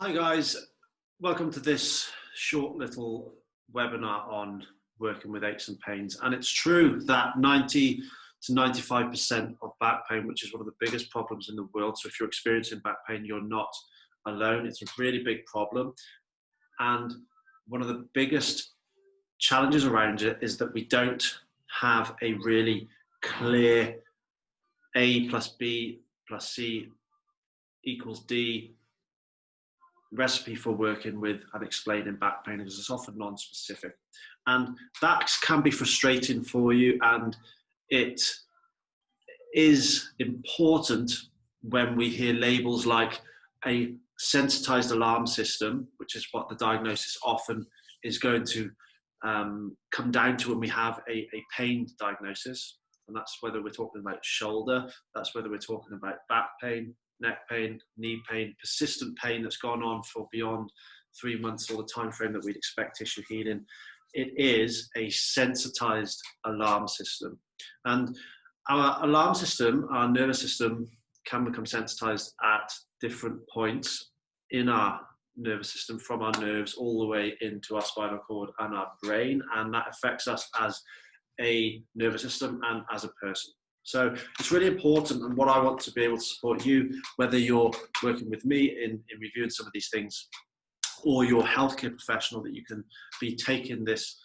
Hi guys, welcome to this short little webinar on working with aches and pains. And it's true that 90 to 95% of back pain, which is one of the biggest problems in the world. So if you're experiencing back pain, you're not alone. It's a really big problem. And one of the biggest challenges around it is that we don't have a really clear A plus B plus C equals D recipe for working with and explaining back pain, because it's often non-specific, and that can be frustrating for you. And it is important when we hear labels like a sensitized alarm system, which is what the diagnosis often is going to come down to when we have a pain diagnosis. And that's whether we're talking about shoulder, that's whether we're talking about back pain, neck pain, knee pain, persistent pain that's gone on for beyond 3 months, or the time frame that we'd expect tissue healing. It is a sensitized alarm system. And our alarm system, our nervous system, can become sensitized at different points in our nervous system, from our nerves all the way into our spinal cord and our brain, and that affects us as a nervous system and as a person. So it's really important, and what I want to be able to support you, whether you're working with me in reviewing some of these things, or your healthcare professional that you can be taking this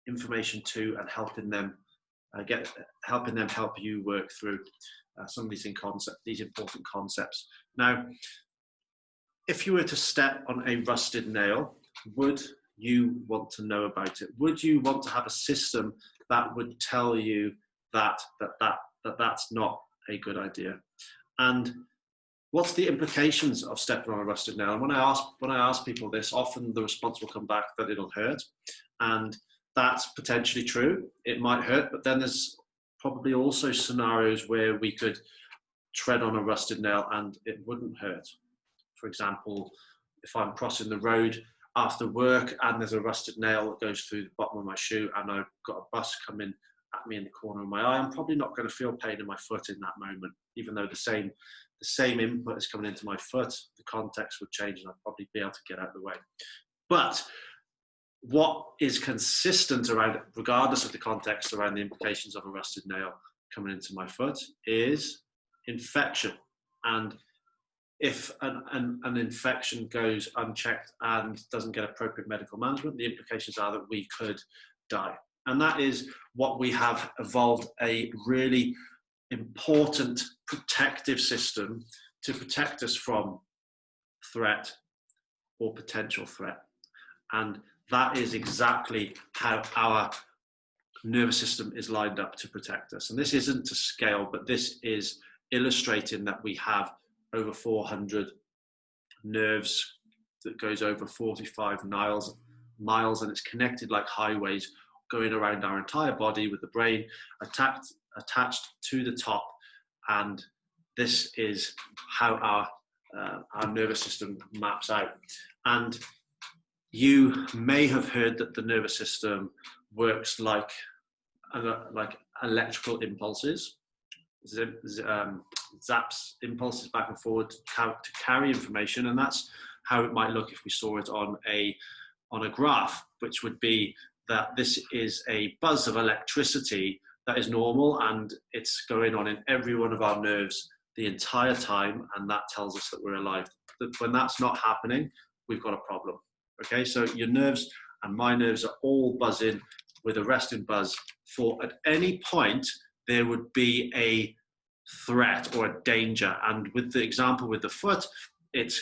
information to and helping them help you work through some of these important concepts. Now, if you were to step on a rusted nail, would you want to know about it? Would you want to have a system that would tell you that's not a good idea? And what's the implications of stepping on a rusted nail? And when I ask people this, often the response will come back that it'll hurt, and that's potentially true. It might hurt, but then there's probably also scenarios where we could tread on a rusted nail and it wouldn't hurt. For example, if I'm crossing the road after work and there's a rusted nail that goes through the bottom of my shoe, and I've got a bus coming at me in the corner of my eye, I'm probably not going to feel pain in my foot in that moment, even though the same input is coming into my foot. The context would change and I'd probably be able to get out of the way. But what is consistent around it, regardless of the context around the implications of a rusted nail coming into my foot, is infection. And if an infection goes unchecked and doesn't get appropriate medical management, the implications are that we could die. And that is what we have evolved, a really important protective system to protect us from threat or potential threat. And that is exactly how our nervous system is lined up to protect us. And this isn't to scale, but this is illustrating that we have over 400 nerves that goes over 45 miles, and it's connected like highways going around our entire body, with the brain attached to the top. And this is how our nervous system maps out. And you may have heard that the nervous system works like electrical impulses. Zaps impulses back and forward to carry information, and that's how it might look if we saw it on a graph, which would be that this is a buzz of electricity that is normal, and it's going on in every one of our nerves the entire time, and that tells us that we're alive. When that's not happening, we've got a problem. Okay, so your nerves and my nerves are all buzzing with a resting buzz, for at any point there would be a threat or a danger. And with the example with the foot, it's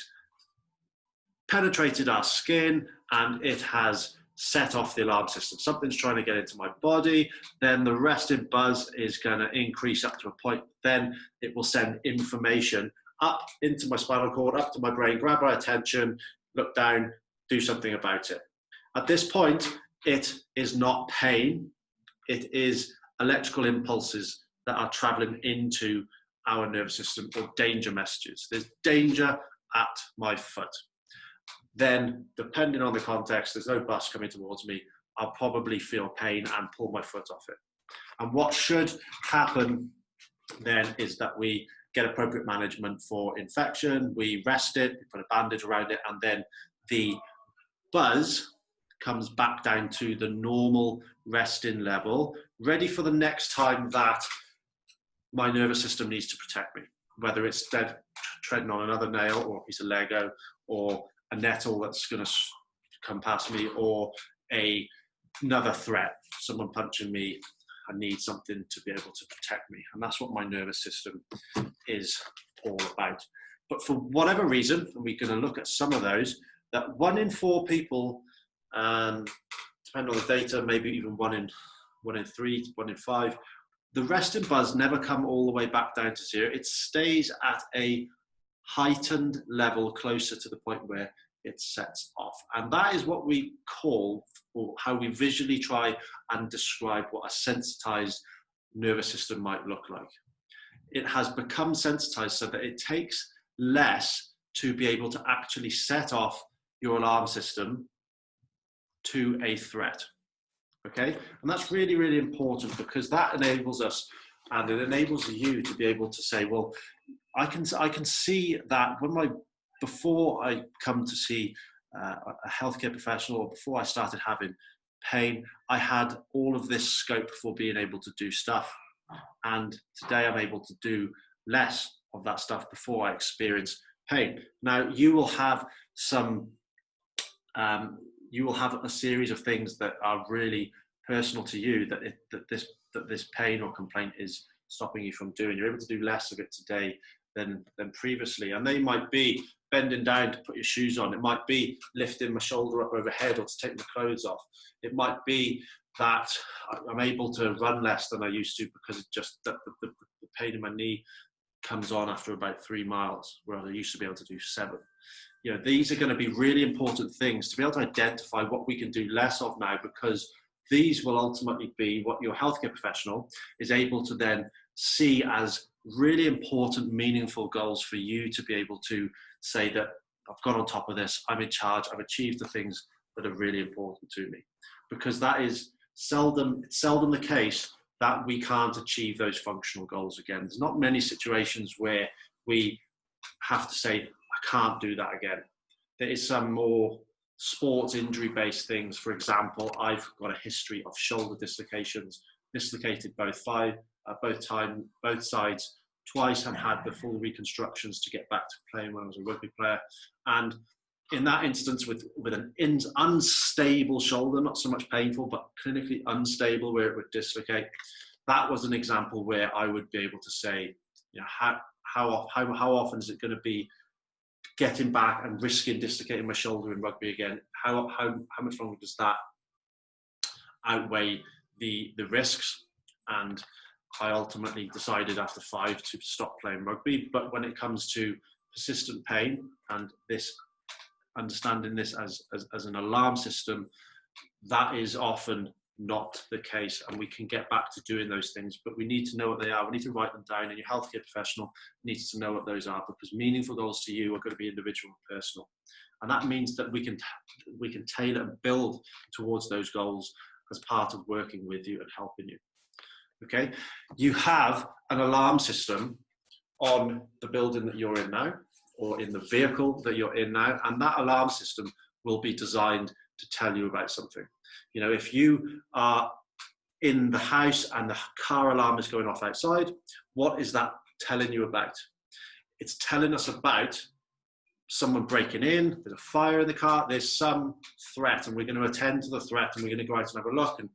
penetrated our skin and it has set off the alarm system. Something's trying to get into my body, then the resting buzz is going to increase up to a point, then it will send information up into my spinal cord, up to my brain, grab our attention, look down, do something about it. At this point, it is not pain, it is electrical impulses that are traveling into our nervous system, or danger messages. There's danger at my foot. Then, depending on the context, there's no bus coming towards me, I'll probably feel pain and pull my foot off it. And what should happen then is that we get appropriate management for infection, we rest it, we put a bandage around it, and then the buzz comes back down to the normal resting level, ready for the next time that my nervous system needs to protect me, whether it's treading on another nail or a piece of Lego or a nettle that's going to come past me, or another threat, someone punching me. I need something to be able to protect me. And that's what my nervous system is all about. But for whatever reason, and we're going to look at some of those, that 1 in 4 people, depending on the data, maybe even 1 in 3, 1 in 5, the resting buzz never come all the way back down to 0. It stays at a heightened level closer to the point where it sets off. And that is what we call, or how we visually try and describe what a sensitized nervous system might look like. It has become sensitized so that it takes less to be able to actually set off your alarm system to a threat. Okay, and that's really, really important, because that enables us, and it enables you to be able to say, well, I can see that before I come to see a healthcare professional, or before I started having pain, I had all of this scope for being able to do stuff, and today I'm able to do less of that stuff before I experience pain. Now you will have a series of things that are really personal to you that this pain or complaint is stopping you from doing. You're able to do less of it today than previously, and they might be bending down to put your shoes on. It might be lifting my shoulder up overhead, or to take my clothes off. It might be that I'm able to run less than I used to, because it's just that the pain in my knee comes on after about 3 miles, whereas I used to be able to do 7. You know, these are going to be really important things to be able to identify what we can do less of now, because these will ultimately be what your healthcare professional is able to then see as really important, meaningful goals for you to be able to say that I've got on top of this, I'm in charge, I've achieved the things that are really important to me. Because that is seldom the case that we can't achieve those functional goals again. There's not many situations where we have to say, I can't do that again. There is some more sports injury-based things. For example, I've got a history of shoulder dislocations, dislocated both sides twice, and had the full reconstructions to get back to playing when I was a rugby player. And in that instance, with an unstable shoulder, not so much painful, but clinically unstable, where it would dislocate, that was an example where I would be able to say, you know, how often is it going to be getting back and risking dislocating my shoulder in rugby again? How much longer does that outweigh the risks? And I ultimately decided after 5 to stop playing rugby. But when it comes to persistent pain and this, understanding this as an alarm system, that is often not the case, and we can get back to doing those things, but we need to know what they are. We need to write them down, and your healthcare professional needs to know what those are, because meaningful goals to you are going to be individual and personal, and that means that we can tailor and build towards those goals as part of working with you and helping you. Okay, you have an alarm system on the building that you're in now, or in the vehicle that you're in now, and that alarm system will be designed to tell you about something. You know, if you are in the house and the car alarm is going off outside, what is that telling you about? It's telling us about someone breaking in, there's a fire in the car, there's some threat, and we're going to attend to the threat, and we're going to go out and have a look, and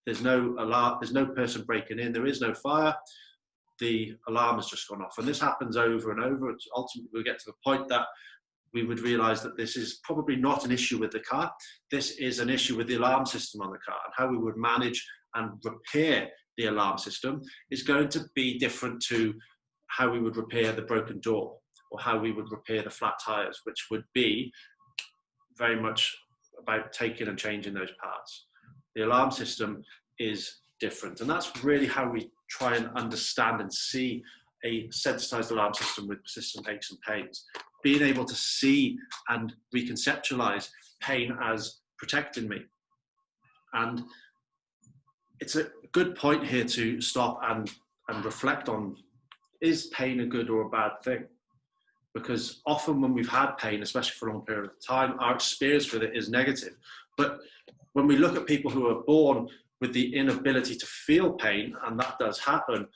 there's no alarm, there's no person breaking in, there is no fire, the alarm has just gone off. And this happens over and over. Ultimately, we'll get to the point that we would realize that this is probably not an issue with the car. This is an issue with the alarm system on the car, and how we would manage and repair the alarm system is going to be different to how we would repair the broken door, or how we would repair the flat tires, which would be very much about taking and changing those parts. The alarm system is different, and that's really how we try and understand and see a sensitized alarm system with persistent aches and pains. Being able to see and reconceptualize pain as protecting me. And it's a good point here to stop and reflect on is pain a good or a bad thing? Because often when we've had pain, especially for a long period of time, our experience with it is negative. But when we look at people who are born with the inability to feel pain, and that does happen,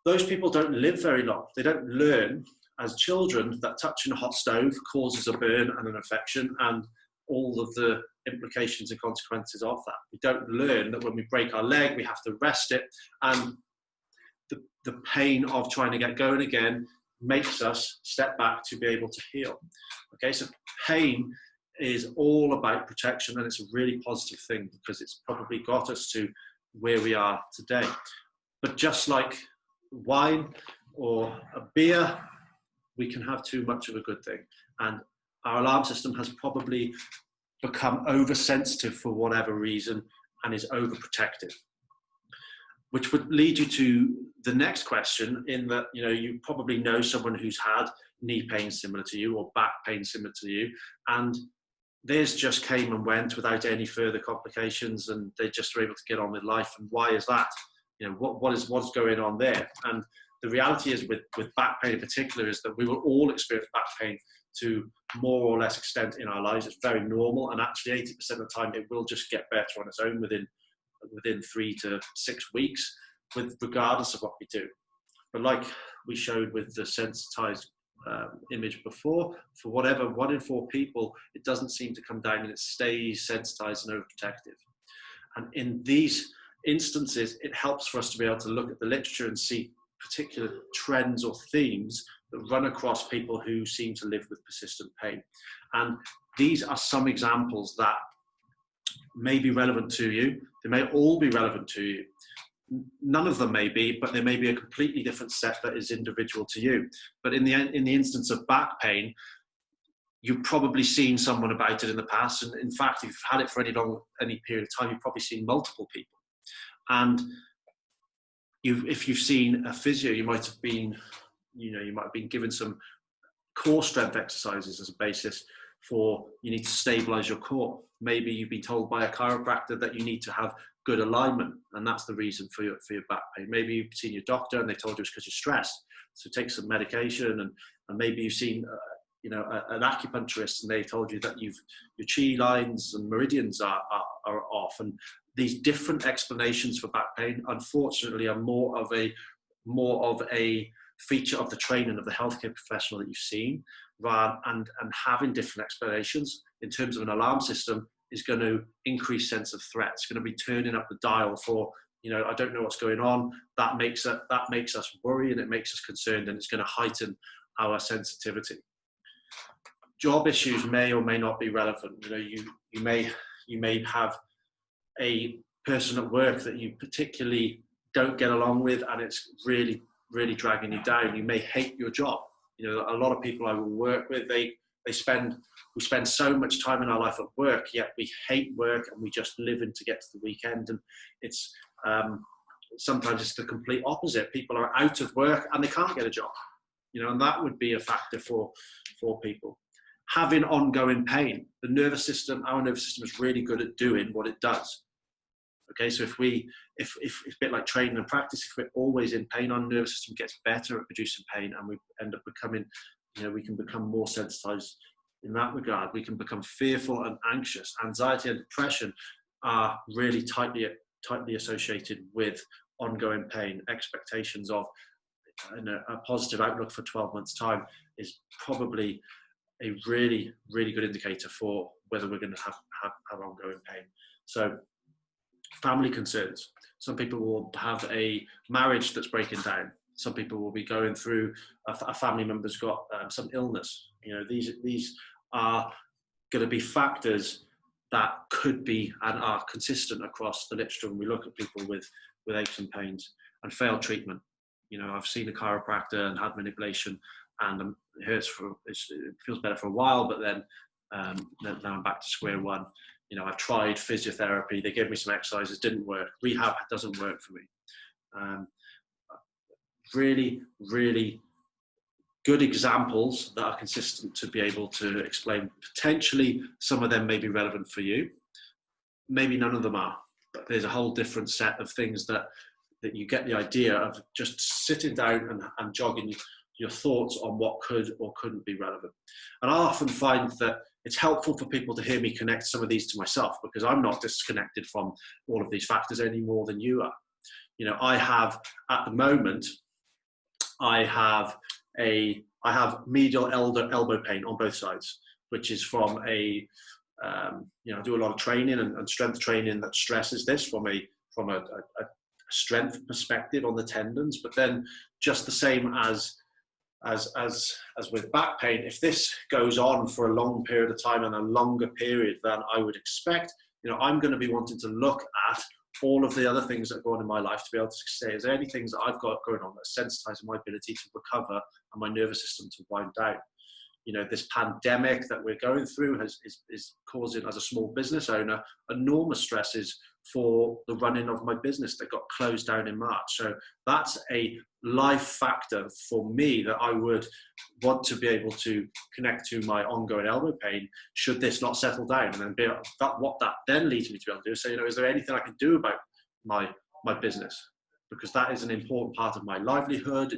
those people don't live very long. They don't learn as children that touching a hot stove causes a burn and an infection and all of the implications and consequences of that. We don't learn that when we break our leg, we have to rest it, and the pain of trying to get going again makes us step back to be able to heal. Okay, so pain is all about protection, and it's a really positive thing because it's probably got us to where we are today. But just like wine or a beer, we can have too much of a good thing. And our alarm system has probably become oversensitive for whatever reason and is overprotective, which would lead you to the next question, in that, you know, you probably know someone who's had knee pain similar to you or back pain similar to you, and theirs just came and went without any further complications, and they just were able to get on with life. And why is that? You know, what's going on there? And the reality is with back pain in particular is that we will all experience back pain to more or less extent in our lives. It's very normal, and actually 80% of the time it will just get better on its own within 3 to 6 weeks, regardless of what we do. But like we showed with the sensitized image before, for whatever 1 in 4 people, it doesn't seem to come down and it stays sensitized and overprotective. And in these instances, it helps for us to be able to look at the literature and see particular trends or themes that run across people who seem to live with persistent pain. And these are some examples that may be relevant to you. They may all be relevant to you. None of them may be, but there may be a completely different set that is individual to you. But in the instance of back pain, you've probably seen someone about it in the past. And in fact, if you've had it for any period of time, you've probably seen multiple people. And if you've seen a physio, you might have been given some core strength exercises as a basis for, you need to stabilize your core. Maybe you've been told by a chiropractor that you need to have good alignment, and that's the reason for your back pain. Maybe you've seen your doctor and they told you it's because you're stressed, so take some medication. And maybe you've seen an acupuncturist and they told you that your chi lines and meridians are off. And these different explanations for back pain, unfortunately, are more of a feature of the training of the healthcare professional that you've seen, and having different explanations in terms of an alarm system is going to increase sense of threat. It's going to be turning up the dial for, I don't know what's going on. That makes us worry, and it makes us concerned, and it's going to heighten our sensitivity. Job issues may or may not be relevant. You may have a person at work that you particularly don't get along with, and it's really, really dragging you down. You may hate your job. A lot of people I will work with, we spend so much time in our life at work, yet we hate work and we just live in to get to the weekend. And it's sometimes it's the complete opposite. People are out of work and they can't get a job, and that would be a factor for people. Having ongoing pain. Our nervous system is really good at doing what it does. Okay, so if it's a bit like training and practice, if we're always in pain, our nervous system gets better at producing pain, and we end up becoming, we can become more sensitized in that regard. We can become fearful and anxious. Anxiety and depression are really tightly associated with ongoing pain. Expectations of a positive outlook for 12 months' time is probably a really, really good indicator for whether we're going to have ongoing pain. So, family concerns. Some people will have a marriage that's breaking down. Some people will be going through a family member's got some illness. These are going to be factors that could be and are consistent across the literature when we look at people with aches and pains. And failed treatment. I've seen a chiropractor and had manipulation, and it feels better for a while, but then I'm back to square one. I've tried physiotherapy, they gave me some exercises, didn't work. Rehab doesn't work for me. Really, really good examples that are consistent to be able to explain. Potentially, some of them may be relevant for you. Maybe none of them are. But there's a whole different set of things that that you get the idea of just sitting down and jogging your thoughts on what could or couldn't be relevant. And I often find that it's helpful for people to hear me connect some of these to myself, because I'm not disconnected from all of these factors any more than you are. You know, I have, at the moment, I have medial elbow pain on both sides, which is from I do a lot of training and strength training that stresses this from a strength perspective on the tendons. But then, just the same as with back pain, if this goes on for a long period of time and a longer period than I would expect, you know, I'm going to be wanting to look at all of the other things that go on in my life to be able to say, is there any things that I've got going on that are sensitizing my ability to recover and my nervous system to wind down? You know, this pandemic that we're going through is causing, as a small business owner, enormous stresses for the running of my business that got closed down in March. So that's a life factor for me that I would want to be able to connect to my ongoing elbow pain should this not settle down. And then what that then leads me to be able to do is say, you know, is there anything I can do about my business? Because that is an important part of my livelihood.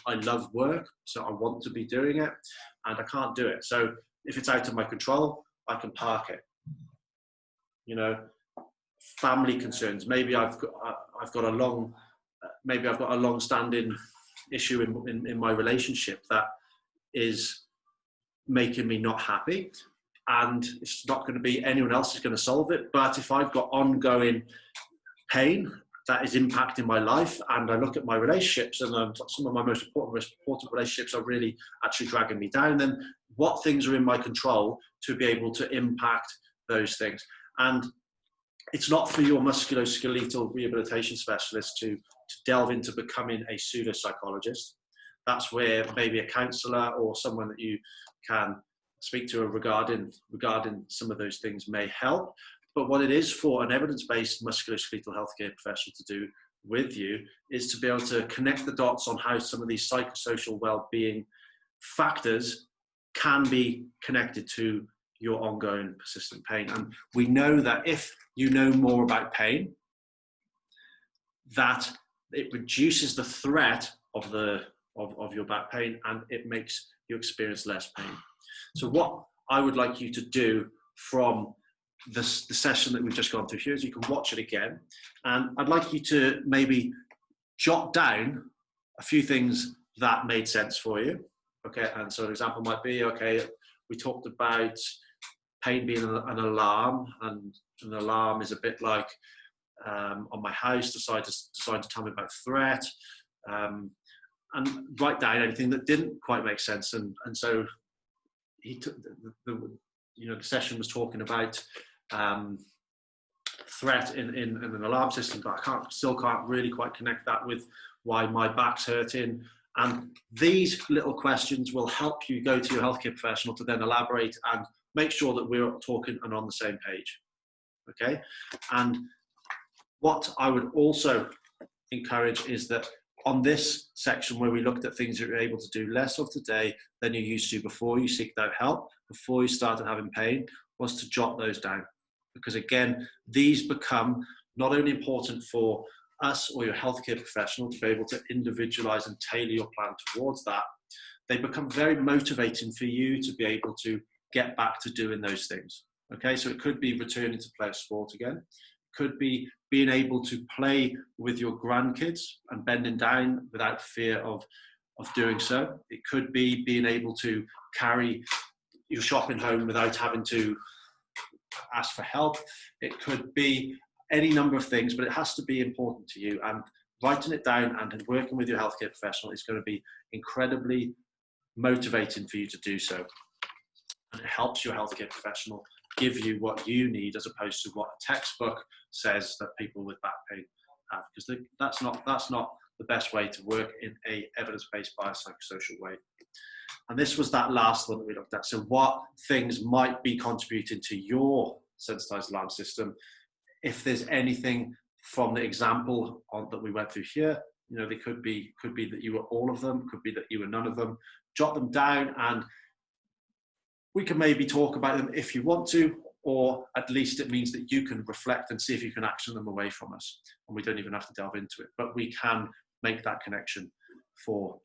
I love work, so I want to be doing it, and I can't do it. So if it's out of my control, I can park it. You know, family concerns. Maybe I've got a long-standing issue in my relationship that is making me not happy, and it's not going to be anyone else who's going to solve it. But if I've got ongoing pain that is impacting my life, and I look at my relationships, and some of my most important relationships are really actually dragging me down, then what things are in my control to be able to impact those things? And it's not for your musculoskeletal rehabilitation specialist to delve into becoming a pseudo-psychologist. That's where maybe a counsellor or someone that you can speak to regarding some of those things may help. But what it is for an evidence-based musculoskeletal healthcare professional to do with you is to be able to connect the dots on how some of these psychosocial well-being factors can be connected to your ongoing persistent pain. And we know that if you know more about pain, that it reduces the threat of your back pain, and it makes you experience less pain. So what I would like you to do from the session that we've just gone through here is you can watch it again, and I'd like you to maybe jot down a few things that made sense for you. Okay, and so an example might be, okay, we talked about pain being an alarm, and an alarm is a bit like on my house, decide to tell me about threat, and write down anything that didn't quite make sense. And so he took the session was talking about threat in an alarm system, but I still can't really quite connect that with why my back's hurting. And these little questions will help you go to your healthcare professional to then elaborate and make sure that we're talking and on the same page. Okay. And what I would also encourage is that on this section where we looked at things that you're able to do less of today than you used to before you seeked out help, before you started having pain, was to jot those down. Because again, these become not only important for us or your healthcare professional to be able to individualize and tailor your plan towards that, they become very motivating for you to be able to get back to doing those things. Okay, so it could be returning to play a sport again. It could be being able to play with your grandkids and bending down without fear of doing so. It could be being able to carry your shopping home without having to ask for help. It could be any number of things, but it has to be important to you. And writing it down and working with your healthcare professional is going to be incredibly motivating for you to do so. And it helps your healthcare professional give you what you need, as opposed to what a textbook says that people with back pain have, because that's not the best way to work in a evidence-based biopsychosocial way. And this was that last one that we looked at. So what things might be contributing to your sensitized alarm system? If there's anything from the example that we went through here, they could be that you were all of them, could be that you were none of them. Jot them down, and we can maybe talk about them if you want to, or at least it means that you can reflect and see if you can action them away from us. And we don't even have to delve into it, but we can make that connection for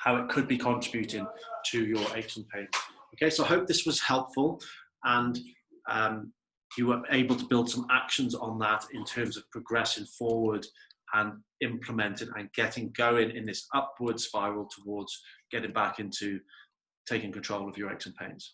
how it could be contributing to your aches and pains. Okay, so I hope this was helpful, and you were able to build some actions on that in terms of progressing forward and implementing and getting going in this upward spiral towards getting back into taking control of your aches and pains.